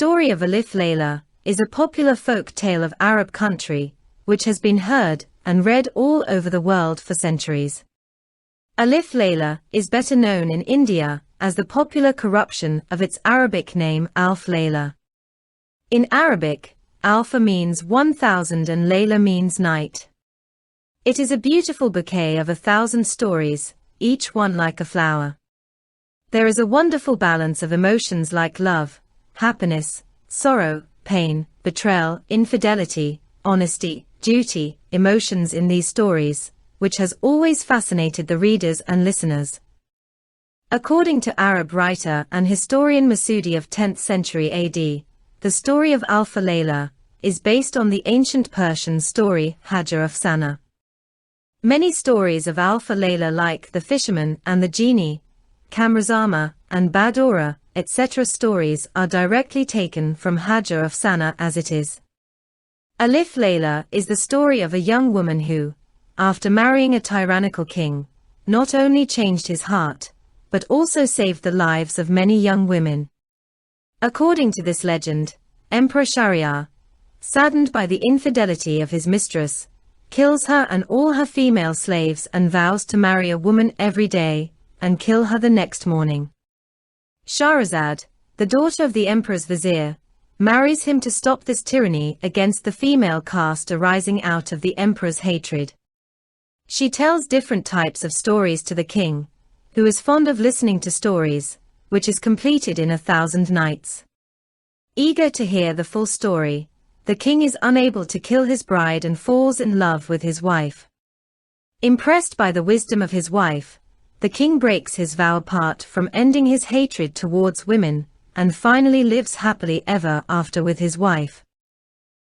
story of Alif Laila is a popular folk tale of Arab country, which has been heard and read all over the world for centuries. Alif Laila is better known in India as the popular corruption of its Arabic name Alf Laila. In Arabic, Alfa means 1000 and Laila means night. It is a beautiful bouquet of 1,000 stories, each one like a flower. There is a wonderful balance of emotions like love, happiness, sorrow, pain, betrayal, infidelity, honesty, duty, emotions in these stories, which has always fascinated the readers and listeners. According to Arab writer and historian Masudi of 10th century AD, the story of Alf Laila is based on the ancient Persian story Hajar Afsana. Many stories of Alf Laila like The Fisherman and the Genie, Kamrazama, and Badora, etc. stories are directly taken from Hajar Afsana as it is. Alif Laila is the story of a young woman who, after marrying a tyrannical king, not only changed his heart, but also saved the lives of many young women. According to this legend, Emperor Shahryar, saddened by the infidelity of his mistress, kills her and all her female slaves and vows to marry a woman every day, and kill her the next morning. Shahrazad, the daughter of the emperor's vizier, marries him to stop this tyranny against the female caste arising out of the emperor's hatred. She tells different types of stories to the king, who is fond of listening to stories, which is completed in 1,000 nights. Eager to hear the full story, the king is unable to kill his bride and falls in love with his wife. Impressed by the wisdom of his wife, the king breaks his vow apart from ending his hatred towards women, and finally lives happily ever after with his wife.